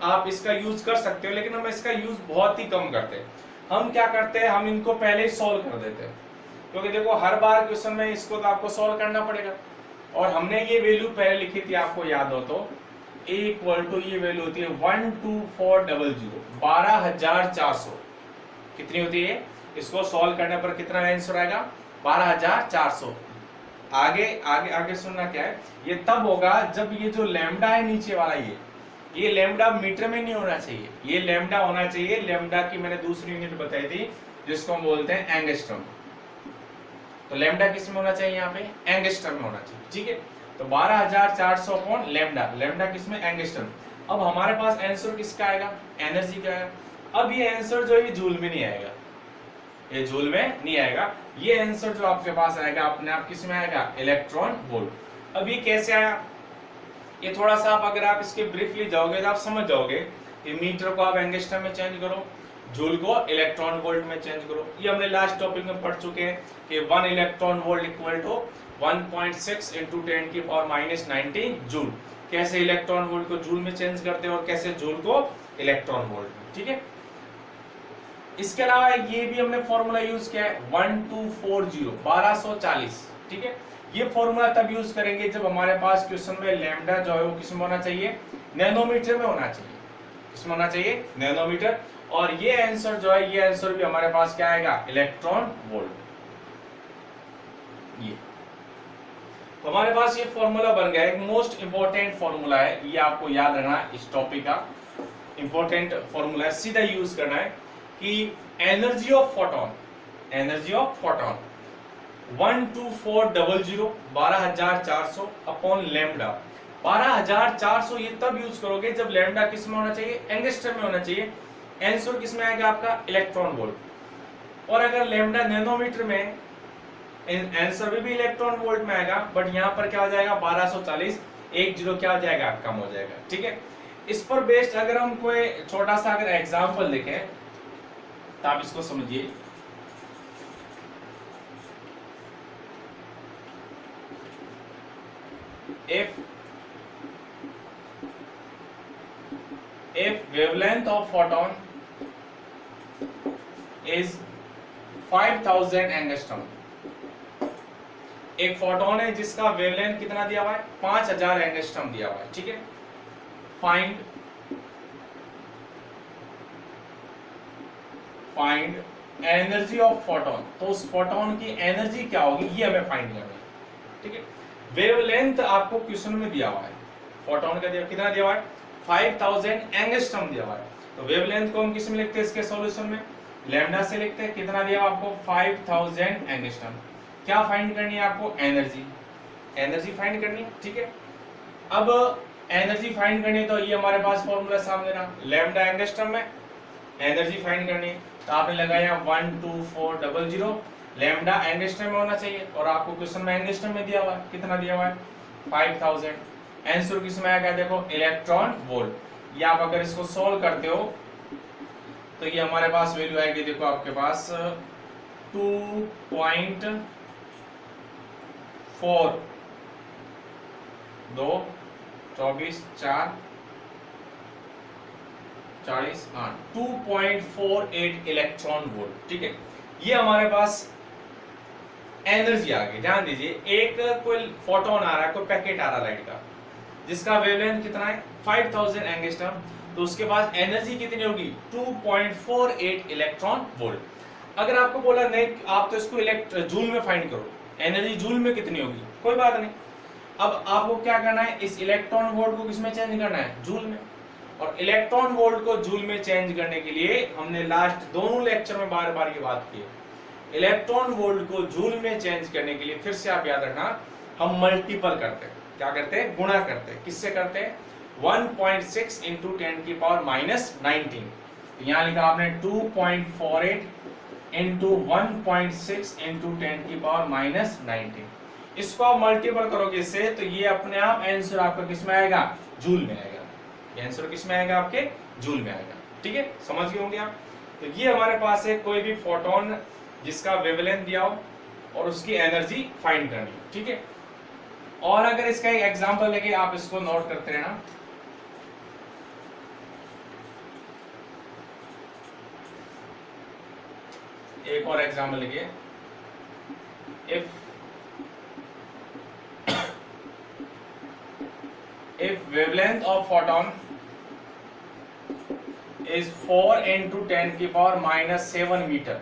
आप इसका यूज कर सकते हो, लेकिन हम इसका यूज बहुत ही कम करते हैं। हम क्या करते हैं, हम इनको पहले ही सॉल्व कर देते हैं, क्योंकि देखो हर बार क्वेश्चन में इसको तो आपको सॉल्व करना पड़ेगा। और हमने ये वैल्यू पहले लिखी थी, आपको याद हो तो, A इक्वल टू ये वैल्यू होती है 12400, 12400 कितनी होती है, इसको सॉल्व करने पर कितना आंसर आएगा, 12400। आगे आगे आगे सुनना क्या है, ये तब होगा जब ये जो लैम्डा है नीचे वाला, ये लैम्डा मीटर में नहीं होना चाहिए, ये लैम्डा होना चाहिए, लैम्डा की मैंने दूसरी यूनिट बताई थी जिसको हम बोलते हैं एंगस्ट्रम। तो लैम्डा किस में होना चाहिए, यहाँ पे एंगस्ट्रम में होना चाहिए, ठीक है। तो 12400 अपॉन लैम्डा, लैम्डा किस में, एंगस्ट्रम। अब हमारे पास आंसर किसका आएगा, एनर्जी का आएगा। अब ये आंसर जो है जूल में नहीं आएगा, ये जूल में नहीं आएगा, ये आंसर जो आपके पास आएगा अपने आप किस में आएगा, इलेक्ट्रॉन वोल्ट। अब ये कैसे आया, ये थोड़ा सा आप अगर आप इसके ब्रीफली जाओगे तो आप समझ जाओगे। कि मीटर को आप एंगस्ट्रम में चेंज करो, जूल को इलेक्ट्रॉन वोल्ट में चेंज करो। ये हमने लास्ट टॉपिक में पढ़ चुके हैं कि 1 electron volt equal to 1.6 into 10 की पावर माइनस 19 जूल। कैसे इलेक्ट्रॉन वोल्ट को जूल में चेंज करते हैं और कैसे जूल को इलेक्ट्रॉन वोल्ट में, ठीक है। इसके अलावा ये भी हमने फॉर्मूला यूज किया है 1240, ठीक है। ये फॉर्मूला तब यूज करेंगे जब हमारे पास क्वेश्चन में लैम्डा जो है वो किसमें होना चाहिए, नैनोमीटर में होना चाहिए। किसमें होना चाहिए, नैनोमीटर। और ये आंसर जो है, ये आंसर भी हमारे पास क्या आएगा, इलेक्ट्रॉन वोल्ट। ये तो हमारे पास ये फॉर्मूला बन गया, एक मोस्ट इंपॉर्टेंट फॉर्मूला है, ये आपको याद रखना है, इस टॉपिक का इंपॉर्टेंट फॉर्मूला है, सीधा यूज करना है कि energy of photon 12400 12400 upon lambda 12400। ये तब यूज करोगे जब लैम्डा किस में होना चाहिए, एंगस्ट्रम में होना चाहिए। आंसर किस में आएगा आपका, इलेक्ट्रॉन वोल्ट। और अगर लैम्डा नैनोमीटर में, आंसर भी इलेक्ट्रॉन वोल्ट में आएगा, बट यहाँ पर क्या हो जाएगा 1240, 10 क्या हो जाएगा, कम हो जाएगा, ठीक है। इस पर बेस्ड अगर हम कोई छोटा सा अगर एग्जांपल देखें तो आप इसको समझिए। if wavelength of photon is 5000 angstrom, एक फोटोन है जिसका वेवलेंथ कितना दिया हुआ है, 5000 एंगस्ट्रॉम दिया हुआ है, ठीक है। फाइंड एनर्जी ऑफ फोटोन, तो उस फोटोन की एनर्जी क्या होगी ये हमें फाइंड करना है, ठीक है। वेवलेंथ आपको क्वेश्चन में दिया हुआ है, फोटोन का कितना दिया हुआ है, 5000 एंगस्ट्रॉम दिया हुआ है। तो वेवलेंथ को हम किस में लिखते हैं, इसके सॉल्यूशन में लैम्डा से लिखते हैं। कितना दिया हुआ आपको, 5000 एंगस्ट्रॉम। क्या फाइंड करनी है आपको, एनर्जी फाइंड करनी है, ठीक है। अब एनर्जी फाइंड करनी है तो ये हमारे पास फॉर्मूला सामने रहा, लैम्डा एंगस्ट्रॉम में एनर्जी फाइंड करनी है, तो आपने लगाया 12400, लैम्डा एंगस्ट्रॉम में होना चाहिए, और आपको क्वेश्चन में एंगस्ट्रॉम में दिया हुआ है, कितना दिया हुआ है 5000। आंसर किसमें आएगा, देखो इलेक्ट्रॉन वोल्ट। या आप अगर इसको सोल्व करते हो तो ये हमारे पास वैल्यू आएगी, देखो आपके पास 2.4 2 24 4 40 8 2.48 इलेक्ट्रॉन वोल्ट, ठीक है। ये हमारे पास एनर्जी आ गई। ध्यान दीजिए, एक कोई फोटोन आ रहा है, कोई पैकेट आ रहा है लाइट का, जिसका वेवलेंथ कितना है 5000 एंगस्ट्रॉम, तो उसके पास एनर्जी कितनी होगी 2.48 इलेक्ट्रॉन वोल्ट। अगर आपको बोला नहीं आप तो इसको जूल में फाइंड करो, एनर्जी जूल में कितनी होगी, कोई बात नहीं। अब आपको क्या करना है, इस इलेक्ट्रॉन वोल्ट को किसमें चेंज करना है, जूल में। और इलेक्ट्रॉन वोल्ट को जूल में चेंज करने के लिए हमने लास्ट दोनों लेक्चर में बार बार ये बात की है, इलेक्ट्रॉन वोल्ट को जूल में चेंज करने के लिए फिर से आप याद रखना, हम मल्टीपल करते हैं। क्या करते हैं, गुणा करते हैं। किससे करते हैं, 1.6 इंटू 10 की पावर माइनस 19। तो यहाँ लिखा आपने 2.48 इंटू 1.6 इंटू 10 की पावर माइनस 19। इसको आप मल्टीपल करोगे इससे, तो ये अपने आप आंसर आपका किस में आएगा, जूल में आएगा। ये आंसर किस में आएगा, आपके जूल में आएगा, ठीक है। समझ गए होंगे आप। तो ये हमारे पास है कोई भी फोटोन जिसका वेवलेंथ दिया हो और उसकी एनर्जी फाइंड करनी, ठीक है। और अगर इसका एक एग्जांपल लेके आप इसको नोट करते रहना, एक और एग्जांपल लेके, if wavelength of photon is 4 into 10 की पावर माइनस 7 मीटर,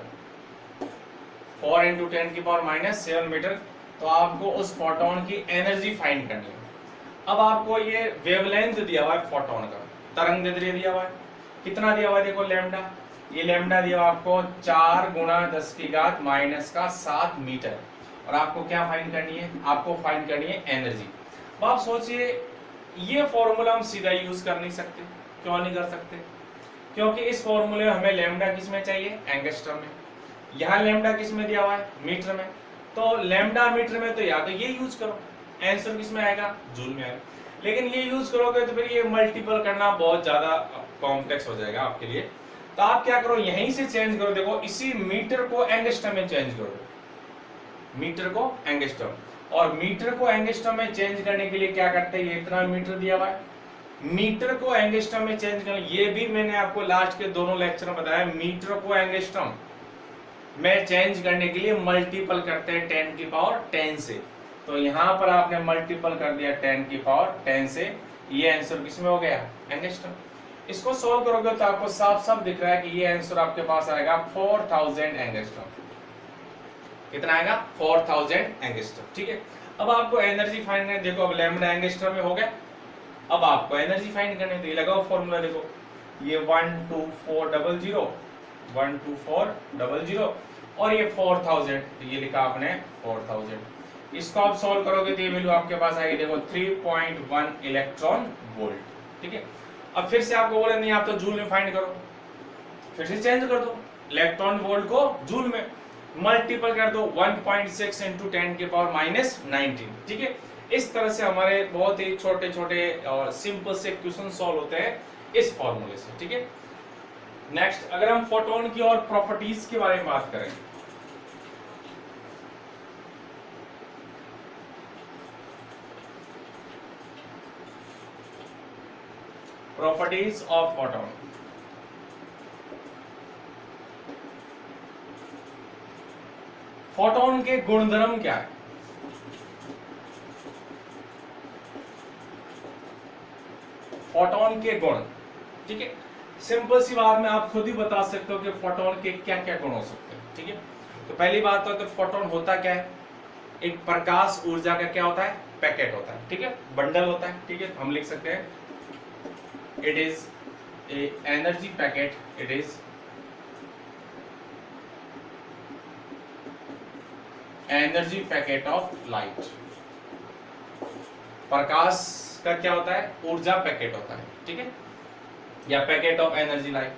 4 into 10 की पावर माइनस 7 मीटर, तो आपको उस फोटोन की एनर्जी फाइंड करनी है। अब आपको ये वेवलेंथ दिया हुआ है फोटोन का, तरंग दैर्ध्य दिया हुआ है, कितना दिया हुआ है, देखो लैम्डा, ये लैम्डा दिया हुआ आपको 4 गुणा 10 की घात माइनस का 7 मीटर, और आपको क्या फाइंड करनी है, आपको फाइंड करनी है एनर्जी। अब आप सोचिए, ये फॉर्मूला हम सीधा यूज कर नहीं सकते, क्यों नहीं कर सकते, क्योंकि इस फॉर्मूले में हमें लैम्डा किस में चाहिए, एंगस्ट्रॉम में। यहाँ लैम्डा किस में दिया हुआ है, मीटर में, तो लैम्डा मीटर में तो या तो ये यूज करो, आंसर किस में आएगा, जूल में आएगा। लेकिन ये यूज करोगे तो फिर ये मल्टीपल करना बहुत ज्यादा कॉम्प्लेक्स हो जाएगा आपके लिए। तो आप क्या करो, यहीं से चेंज करो, देखो इसी मीटर को एंगस्ट्रम में चेंज करो, मीटर को एंगस्ट्रम, और मीटर को एंगस्ट्रम में चेंज करने के लिए क्या करते हैं, ये इतना मीटर दिया हुआ है, मीटर को एंगस्ट्रम में चेंज करना, ये भी मैंने आपको लास्ट के दोनों लेक्चर में बताया, मीटर को एंगस्ट्रम में चेंज करने के लिए मल्टीपल करते हैं 10 की पावर 10 से। तो यहां पर आपने मल्टीपल कर दिया 10 की पावर 10 से, ये आंसर किसमें हो गया, एंगस्ट्रम। इसको सोल्व करोगे तो आपको साफ साफ दिख रहा है कि ये आंसर आपके पास आएगा 4000 एंगस्ट्रम। कितना आएगा, 4000 एंगस्ट्रम। ठीक है, अब आपको एनर्जी फाइंड करनी है। देखो अब लैम्डा एंगस्ट्रम में हो गया, अब आपको एनर्जी फाइंड करनी है। तो ये लगाओ फॉर्मूला, देखो ये 12400 12400 और ये 4000, तो ये लिखा आपने 4000। इसको आप सॉल्व करोगे तो ये वैल्यू आपके पास आएगी, देखो 3.1 इलेक्ट्रॉन वोल्ट। ठीक है, अब फिर से आपको बोले नहीं आप तो जूल में फाइंड करो, फिर से चेंज कर दो, इलेक्ट्रॉन वोल्ट को जूल में मल्टीपल कर दो 1.6 इंटू 10 की पावर -19। ठीक है, इस तरह से हमारे बहुत ही छोटे छोटे और सिंपल से क्वेश्चन सॉल्व होते हैं इस फॉर्मूले से। ठीक है, नेक्स्ट अगर हम फोटोन की और प्रॉपर्टीज के बारे में बात करें, प्रॉपर्टीज ऑफ फोटोन। फोटोन के गुणधर्म क्या है, फोटोन के गुण। ठीक है, सिंपल सी बात में आप खुद ही बता सकते हो कि फोटोन के क्या क्या गुण हो सकते हैं। ठीक है, तो पहली बात तो फोटोन होता क्या है, एक प्रकाश ऊर्जा का क्या होता है, पैकेट होता है। ठीक है, बंडल होता है। ठीक है, हम लिख सकते हैं it is a energy packet, it is energy packet of light. प्रकाश का क्या होता है, ऊर्जा पैकेट होता है। ठीक है, या packet of energy light.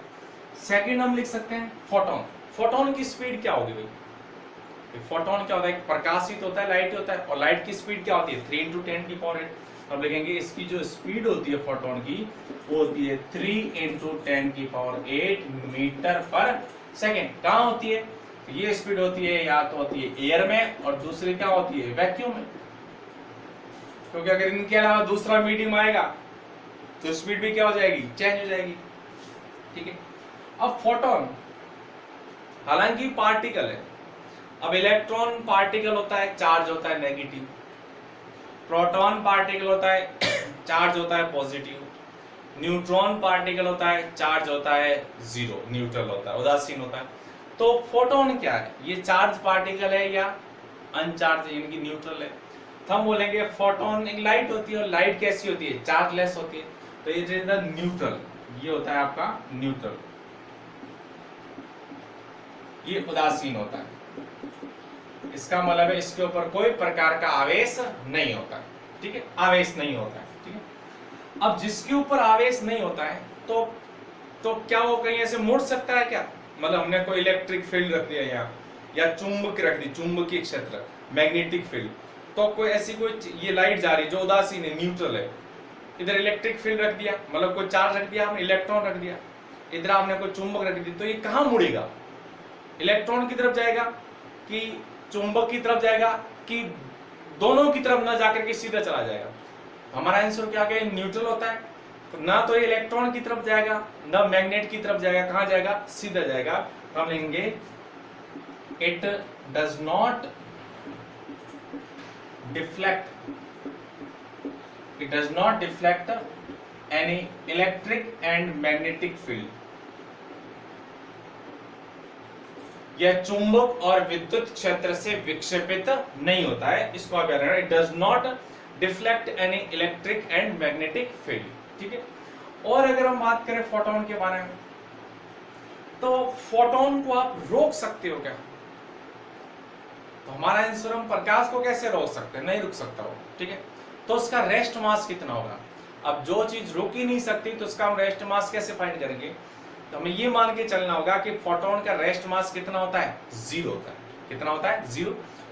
Second हम लिख सकते हैं फोटोन। फोटोन की स्पीड क्या होगी भाई, फोटोन क्या होता है, प्रकाशित होता है, लाइट होता है, और लाइट की स्पीड क्या होती है 3 इंटू 10 की पावर 8। अब लिखेंगे इसकी जो स्पीड होती है फोटोन की वो होती है 3 इंटू 10 की पावर 8 मीटर पर सेकेंड। कहाँ होती है, ये स्पीड होती है या तो होती है एयर में और दूसरी क्या होती है वैक्यूम में, क्योंकि अगर इनके अलावा दूसरा मीडियम आएगा तो स्पीड भी क्या हो जाएगी, चेंज हो जाएगी। ठीक है, अब फोटोन हालांकि पार्टिकल है, अब इलेक्ट्रॉन पार्टिकल होता है, चार्ज होता है नेगेटिव, प्रोटॉन पार्टिकल होता है, चार्ज होता है पॉजिटिव, न्यूट्रॉन पार्टिकल होता है, चार्ज होता है जीरो, न्यूट्रल होता है, उदासीन होता है। तो फोटोन क्या है, ये चार्ज पार्टिकल है या अनचार्ज यानी कि न्यूट्रल है। तो हम बोलेंगे फोटोन एक लाइट होती है, और लाइट कैसी होती है, चार्जलेस होती है, तो ये न्यूट्रल, ये होता है आपका न्यूट्रल, ये उदासीन होता है। इसका मतलब है इसके ऊपर कोई प्रकार का आवेश नहीं होता। ठीक है, आवेश नहीं होता है। ठीक है, अब जिसके ऊपर आवेश नहीं होता है तो क्या वो कहीं ऐसे मुड़ सकता है क्या, मतलब हमने कोई इलेक्ट्रिक फील्ड रख दिया यहाँ, या चुंबक रख दी, चुंबकीय क्षेत्र, मैग्नेटिक फील्ड, तो कोई ऐसी कोई ये लाइट जा रही जो उदासीन है, न्यूट्रल है, इधर इलेक्ट्रिक फील्ड रख दिया, मतलब कोई चार्ज रख दिया, हमने इलेक्ट्रॉन रख दिया, इधर आपने कोई चुंबक रख दी, तो ये कहाँ मुड़ेगा, इलेक्ट्रॉन की तरफ जाएगा कि चुंबक की तरफ जाएगा, कि दोनों की तरफ ना जाकर के सीधा चला जाएगा। हमारा आंसर क्या है, न्यूट्रल होता है, तो ना तो ये इलेक्ट्रॉन की तरफ जाएगा ना मैग्नेट की तरफ जाएगा, कहाँ जाएगा, सीधा जाएगा। हम लेंगे it does not deflect, it does not deflect any electric and magnetic field। यह चुंबक और विद्युत क्षेत्र से विक्षेपित नहीं होता है, इसको आप याद रखना, it does not deflect any electric and magnetic field। ठीक है, और अगर हम बात करें फोटोन के बारे में, तो फोटोन को आप रोक सकते हो क्या, तो हमारा आंसर, हम प्रकाश को कैसे रोक सकते हैं, नहीं रुक सकता हो। ठीक है, तो उसका रेस्ट मास कितना होगा। अब जो चीज रुक ही नहीं सकती तो उसका हम रेस्ट मास कैसे फाइंड करेंगे, तो हमें ये मान के चलना होगा कि फोटोन का रेस्ट मास कितना होता है, जीरो होता है। कितना होता है, जीरो।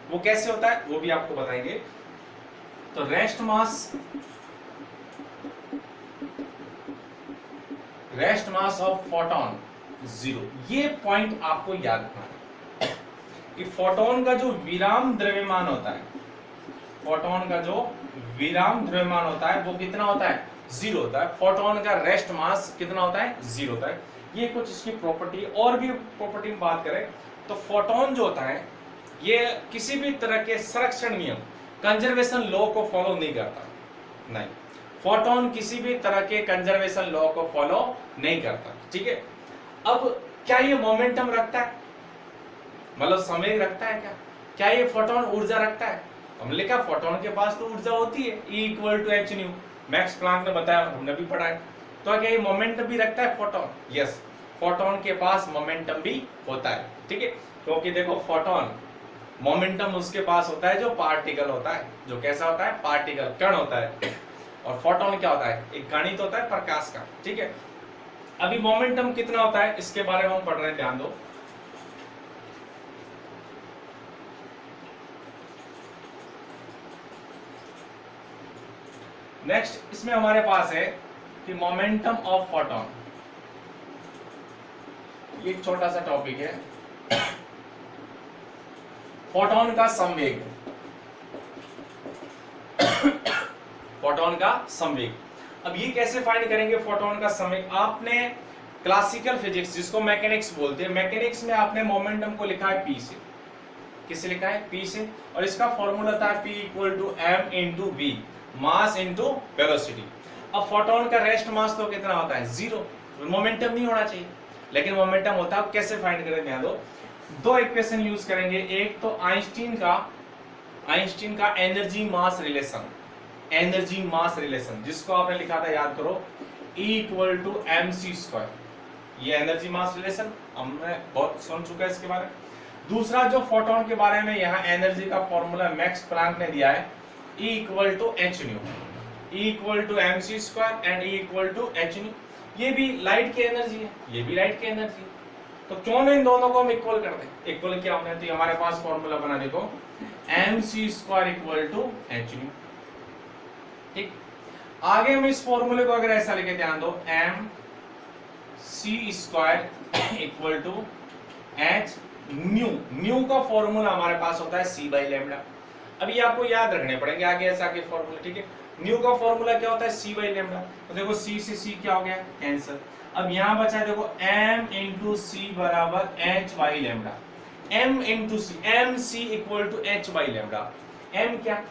वो कैसे होता है वो भी आपको बताएंगे। तो rest mass rest mass of photon 0। ये पॉइंट आपको याद रखना है कि फोटोन का जो विराम द्रव्यमान होता है, फोटोन का जो विराम द्रव्यमान होता है वो कितना होता है, 0 होता है। फोटोन का रेस्ट मास कितना होता है, 0 होता है। ये कुछ इसकी प्रॉपर्टी, और भी प्रॉपर्टी में बात करें तो फोटोन जो होता है ये किसी भी तरह के संरक्षण नियम, कंजर्वेशन लॉ को फॉलो नहीं करता, नहीं, फोटोन किसी भी तरह के कंजर्वेशन लॉ को फॉलो नहीं करता, ठीक है। अब क्या ये मोमेंटम रखता है, मतलब संवेग रखता है क्या ये फोटोन ऊर्जा रखता है? हमने लिखा फोटोन के पास तो ऊर्जा होती है, E equal to h nu, Max Planck ने बताया, हमने भी पढ़ा है। तो क्या ये मोमेंटम भी रखता है फोटोन? यस, फोटोन के पास मोमेंटम भी होता है, ठीक है। क्योंकि देखो फोटोन मोमेंटम उसके पास होता है जो पार्टिकल होता है, जो कैसा होता है, पार्टिकल, कण होता है। और फोटोन क्या होता है, एक गणित होता है प्रकाश का, ठीक है। अभी मोमेंटम कितना होता है इसके बारे में हम पढ़ रहे हैं, ध्यान दो। नेक्स्ट इसमें हमारे पास है कि मोमेंटम ऑफ फोटोन, ये एक छोटा सा टॉपिक है, फोटोन का संवेग, फोटोन का संवेग। अब ये कैसे फाइंड करेंगे फोटोन का संवेग? आपने क्लासिकल फिजिक्स, जिसको मैकेनिक्स बोलते हैं, मैकेनिक्स में आपने मोमेंटम को लिखा है P से, किससे लिखा है, P से, और इसका फॉर्मूला था P equal to m into v, mass into velocity. अब फोटोन का रेस्ट मास तो कितना होता है, 0, मोमेंटम नहीं होना चाहिए, लेकिन मोमेंटम होता है। कैसे फाइंड करें, ध्यान दो, दो इक्वेशन यूज करेंगे। एक तो आइंस्टीन का एनर्जी मास रिलेशन, एनर्जी मास रिलेशन, जिसको आपने लिखा था, याद करो, E इक्वल टू mc²। ये एनर्जी मास रिलेशन हमने बहुत सुन चुका है इसके बारे में। दूसरा जो फोटोन के बारे में यहाँ एनर्जी का फॉर्मूला मैक्स प्लैंक ने दिया है, E equal to h nu, E equal to mc² and E equal to h nu. ये भी लाइट की एनर्जी है, ये भी लाइट की एनर्जी है, तो क्यों ना इन दोनों को हम इक्वल कर दें। इक्वल क्या होना है, तो हमारे पास फॉर्मूला बना, देखो, mc² equal to h new, ठीक। आगे हम इस फॉर्मूले को अगर ऐसा लिखे, ध्यान दो, mc² equal to h nu, nu का फॉर्मूला हमारे पास होता है c बाई लैम्डा। अब ये आपको याद रखने पड़ेंगे आगे ऐसा के फॉर्मूला, ठीक है। न्यू का फॉर्मूला क्या होता है, c बाई लैम्डा, तो देखो c से c क्या हो गया, कैंसिल। अब यहाँ बचा है, देखो, m इंटू सी बराबर h by lambda, m into c, m c equal to h by lambda. m क्या,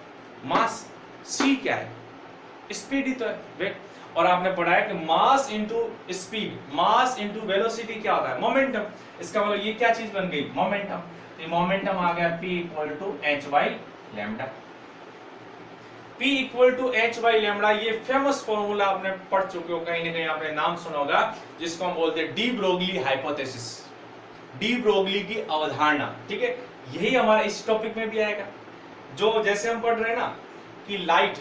मास, c क्या है, स्पीड ही तो है, वेट। और आपने पढ़ा है कि मास इंटू स्पीड, मास इंटू वेलोसिटी क्या होता है, मोमेंटम। इसका मतलब ये क्या चीज बन गई, मोमेंटम। तो मोमेंटम आ गया P equal to h by lambda, P equal to h by lambda. ये फेमस फॉर्मूला आपने पढ़ चुके हो, कहीं ना कहीं आपने नाम सुना होगा, जिसको हम बोलते हैं de Broglie hypothesis, de Broglie की अवधारणा, ठीक है। यही हमारा इस टॉपिक में भी आएगा। जो जैसे हम पढ़ रहे हैं ना कि लाइट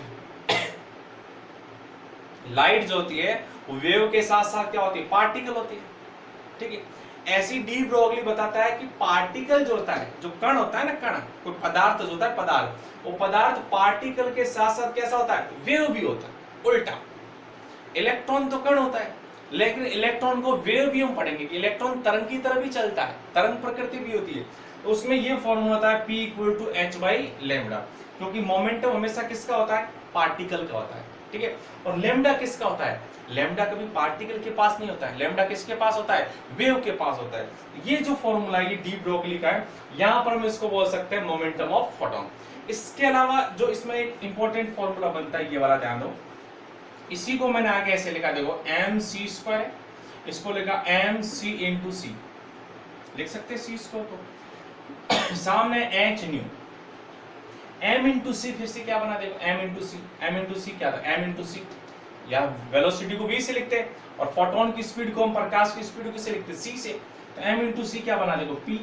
जो होती है वो वेव के साथ साथ क्या होती है, पार्टिकल होती है, ठीक है। ऐसी डी ब्रोगली बताता है कि पार्टिकल जो होता है, जो कण होता है ना, कण, कोई पदार्थ जो होता है, पदार्थ, वो पदार्थ पार्टिकल के साथ साथ कैसा होता है, वेव भी होता है। उल्टा, इलेक्ट्रॉन तो कण होता है, लेकिन इलेक्ट्रॉन को वेव भी हम पढ़ेंगे कि इलेक्ट्रॉन तरंग की तरह भी चलता है, तरंग प्रकृति भी होती है। तो उसमें ये फॉर्मूला होता है P equal to h by lambda, क्योंकि मोमेंटम हमेशा किसका होता है, पार्टिकल का होता है, ठीक है। और लैम्डा किसका होता है, लैम्डा कभी पार्टिकल के पास नहीं होता है, लैम्डा किसके पास होता है, वेव के पास होता है। ये जो फॉर्मूला है ये डी ब्रोगली का है, यहाँ पर हम इसको बोल सकते हैं मोमेंटम ऑफ फोटोन। इसके अलावा जो इसमें एक इंपॉर्टेंट फॉर्मूला बनता है, ये वाला ध्यान दो, इसी को मैंने आगे ऐसे लिखा, देखो, mc² है, इसको लिखा mc इंटू सी, लिख सकते हैं सी इसको, तो सामने h न्यू, m इंटू सी, फिर से क्या बना, देखो, m इंटू सी, m इंटू सी क्या था, m इंटू सी, या वेलोसिटी को v से लिखते हैं, और फोटोन की स्पीड को हम प्रकाश की स्पीड को किससे लिखते हैं, c से। तो m इंटू सी क्या बना, देखो, p,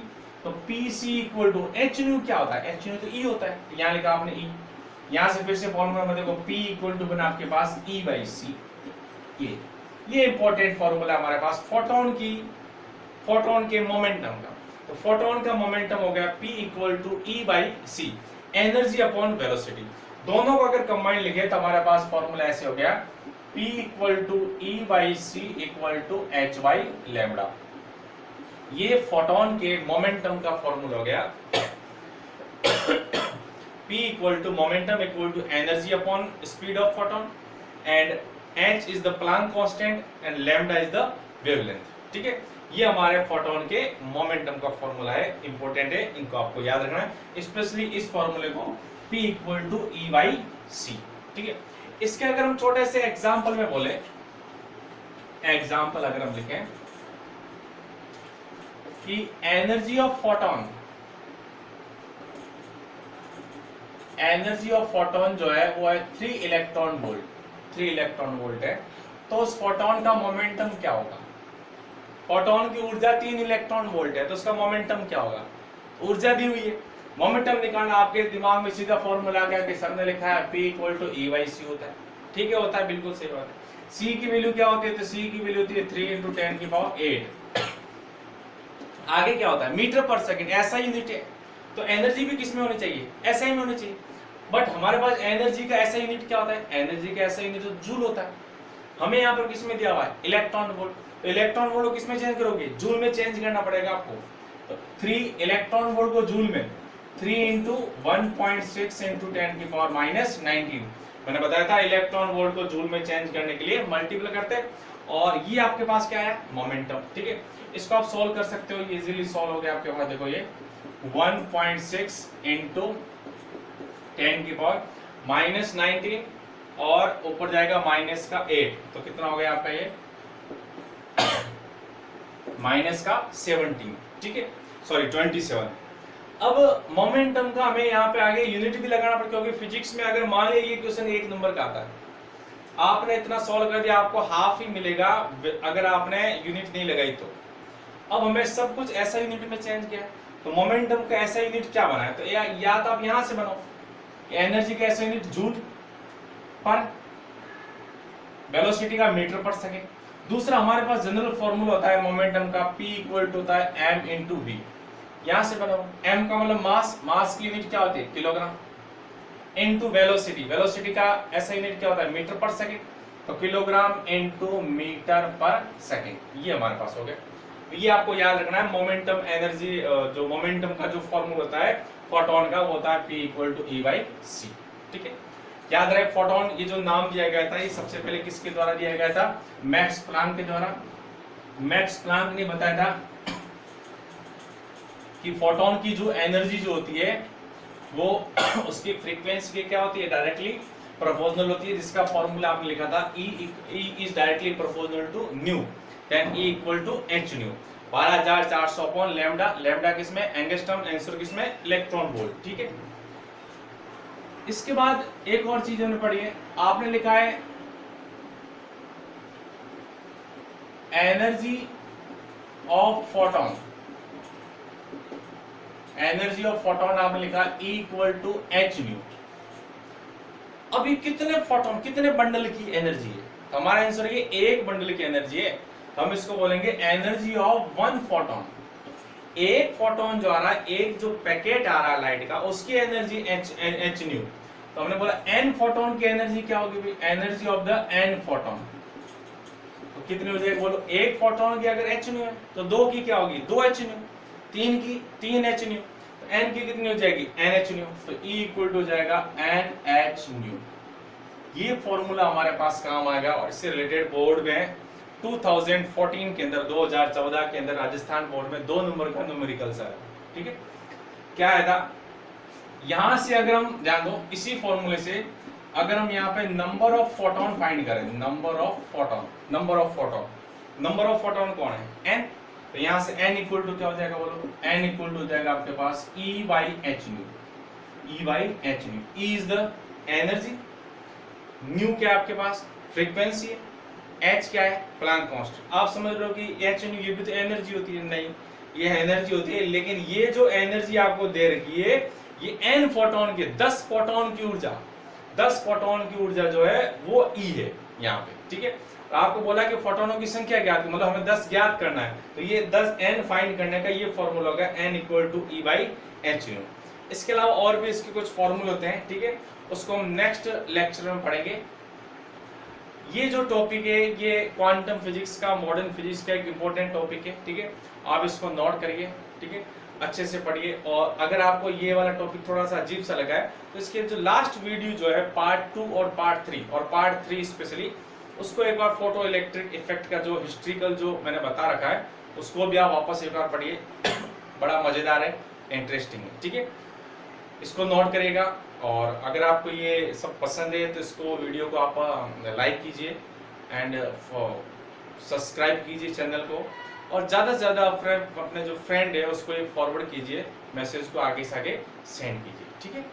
तो pc equal to h nu क्या होता है, h न्यू तो e होता है, तो यहाँ लिखा आपने e, यहाँ से फिर से फॉर्मूला में देखो P इक्वल टू बना आपके पास E बाई सी। ये इंपॉर्टेंट फॉर्मूला हमारे पास फोटोन के मोमेंटम का। तो फोटोन का मोमेंटम हो गया P equal to E by c, energy upon velocity. दोनों को अगर कंबाइन लिखे तो हमारे पास फॉर्मूला ऐसे हो गया P equal to E by c equal to H by lambda. ये फोटोन के मोमेंटम का फॉर्मूला हो गया। P equal to momentum equal to energy upon speed of photon and H is the Planck constant and lambda is the wavelength. ठीक है, ये हमारे photon के मोमेंटम का फॉर्मूला है, इंपॉर्टेंट है, इनको आपको याद रखना है, स्पेशली इस फॉर्मूले को P equal to E by C. ठीक है, इसके अगर हम छोटे से एग्जांपल में बोले, एग्जांपल अगर हम लिखें कि energy of photon, energy of photon जो है वो है 3 इलेक्ट्रॉन वोल्ट, 3 इलेक्ट्रॉन वोल्ट है, तो उस फोटोन का मोमेंटम क्या होगा? फोटोन की ऊर्जा 3 इलेक्ट्रॉन वोल्ट है, तो उसका मोमेंटम क्या होगा? ऊर्जा दी हुई है, मोमेंटम निकालना, आपके दिमाग में सीधा फॉर्मूला आ गया कि सर ने लिखा है P equal to E by C होता है। ठीक है, होता है, बिल्कुल सही बात है। C की वैल्यू क्या होती है? तो C की वैल्यू होती है 3 इंटू 10 की पावर 8। आगे क्या होता है? मीटर पर सेकंड, ऐसा यूनिट है, तो एनर्जी भी किस में होनी चाहिए? ऐसा ही में होनी चाहिए। बट हमारे पास एनर्जी का ऐसा यूनिट क्या होता है? एनर्जी का ऐसा यूनिट तो जूल होता है। हमें यहाँ पर किस में दिया हुआ है? Electron volt. तो इलेक्ट्रॉन वोल्ट को किस में चेंज करोगे? जूल में चेंज करना पड़ेगा आपको। तो 3 इलेक्ट्रॉन वोल्ट को जूल में 3 इंटू 1.6 इंटू 10 की पावर माइनस 19, मैंने बताया था इलेक्ट्रॉन वोल्ट को जूल में चेंज करने के लिए मल्टीप्लाई करते हैं, और ये आपके पास क्या है? मोमेंटम। ठीक है, इसको आप सॉल्व कर सकते हो, इजीली सॉल्व हो गया आपके पास। देखो ये 1.6 इंटू 10 की पावर माइनस 19 और ऊपर जाएगा माइनस का 8, तो कितना हो गया आपका ये? माइनस का 17। ठीक है, सॉरी 27। अब मोमेंटम का हमें यहाँ पे आगे यूनिट भी लगाना पड़ता है, क्योंकि फिजिक्स में अगर मान लीजिए ये क्वेश्चन 1 नंबर का आता है, आपने इतना सॉल्व कर दिया, आपको हाफ ही मिलेगा अगर आपने यूनिट नहीं लगाई तो। अब हमें सब कुछ ऐसा यूनिट में चेंज किया, तो मोमेंटम का ऐसा यूनिट क्या बना है? तो या तो आप यहां से बनाओ, एनर्जी का ऐसा यूनिट जूल पर, वेलोसिटी का मीटर पर सेकेंड। दूसरा हमारे पास जनरल फॉर्मूला होता है मोमेंटम का, P इक्वल टू होता है m इंटू वी। यहां से बनाओ, m का मतलब मास, मास की यूनिट क्या होती है? किलोग्राम, इनटू वेलोसिटी, वेलोसिटी का ऐसा यूनिट क्या होता है? मीटर पर सेकंड, तो किलोग्राम इनटू मीटर पर सेकंड, ये हमारे पास हो गया। तो ये आपको याद रखना है, मोमेंटम एनर्जी, जो मोमेंटम का जो फॉर्मूला होता है फोटोन का, वो होता है P equal to E by C. ठीक है, याद रहे फोटोन, ये जो नाम दिया गया था, ये सबसे पहले किसके द्वारा दिया गया था? मैक्स प्लांक के द्वारा। मैक्स प्लांक ने बताया था कि फोटोन की जो एनर्जी जो होती है वो उसकी फ्रीक्वेंसी के क्या होती है? डायरेक्टली प्रोपोर्शनल होती है, जिसका फॉर्मूला आपने लिखा था E is directly proportional to nu, then E equal to h nu, 12400 upon lambda. Lambda किसमें? एंगस्ट्रॉम, आंसर किसमें? Electron volt. ठीक है, इसके बाद एक और चीज हमने पढ़ी है, आपने लिखा है energy of photon, energy of photon आपने लिखा E equal to h nu. अभी कितने फोटोन, कितने बंडल की एनर्जी है? तो हमारा आंसर ये एक बंडल की एनर्जी है, हम इसको बोलेंगे एनर्जी ऑफ 1 फोटोन। एक फोटोन जो आ रहा है, एक जो पैकेट आ रहा है लाइट का, उसकी एनर्जी h न्यू। तो हमने बोला n फोटोन की एनर्जी क्या होगी भाई? Energy of the n photon. तो कितनी हो जाएगी बोलो? एक फोटोन की अगर h न्यू है तो 2 की क्या होगी? 2h न्यू, 3 की 3h न्यू, तो n की कितनी हो जाएगी? nh new. तो E इक्वल टू हो जाएगा nh न्यू। ये फॉर्मूला हमारे पास काम आएगा, और इससे रिलेटेड बोर्ड में 2014 के अंदर, 2014 के अंदर राजस्थान बोर्ड में 2 नंबर का न्यूमेरिकल्स आया। ठीक है, क्या आया था? यहां से अगर हम ध्यान दो, इसी फॉर्मूले से अगर हम यहाँ पे नंबर ऑफ फोटोन फाइंड करें, number of photon, number of photon, number of photon कौन है? n। तो यहां से n इक्वल टू क्या हो जाएगा बोलो? n इक्वल टू हो जाएगा आपके पास E by h new, E by h new. E is the energy, new क्या है आपके पास? फ्रीक्वेंसी है, h क्या है? Planck constant. आप समझ रहे हो कि h न्यू ये भी तो एनर्जी होती है? नहीं, ये एनर्जी होती है, लेकिन ये जो एनर्जी आपको दे रखी है, ये n फोटोन के 10 फोटोन की ऊर्जा, 10 फोटोन की ऊर्जा जो है वो E है यहाँ पे। ठीक है, तो आपको बोला कि फोटोनों की संख्या ज्ञात, मतलब हमें 10 ज्ञात करना है, तो ये 10 n फाइंड करने का ये फॉर्मूला होगा n equal to E by h nu. इसके अलावा और भी इसके कुछ फॉर्मूले होते हैं। ठीक है, उसको हम नेक्स्ट लेक्चर में पढ़ेंगे। ये जो टॉपिक है ये क्वांटम फिजिक्स का, मॉडर्न फिजिक्स का एक इम्पोर्टेंट टॉपिक है, ठीक है। आप इसको नोट करिए, ठीक है, अच्छे से पढ़िए। और अगर आपको ये वाला टॉपिक थोड़ा सा अजीब सा लगा है तो इसके जो लास्ट वीडियो जो है पार्ट 2 और पार्ट 3 और पार्ट 3 स्पेशली, उसको एक बार फोटो इलेक्ट्रिक इफेक्ट का जो हिस्ट्रिकल जो मैंने बता रखा है उसको भी आप वापस एक बार पढ़िए। बड़ा मजेदार है, इंटरेस्टिंग है, ठीक है। इसको नोट करिएगा। और अगर आपको ये सब पसंद है तो इसको वीडियो को आप लाइक कीजिए एंड सब्सक्राइब कीजिए चैनल को, और ज़्यादा से ज़्यादा अपने जो फ्रेंड है उसको फॉरवर्ड कीजिए, मैसेज को आगे से आगे सेंड कीजिए, ठीक है।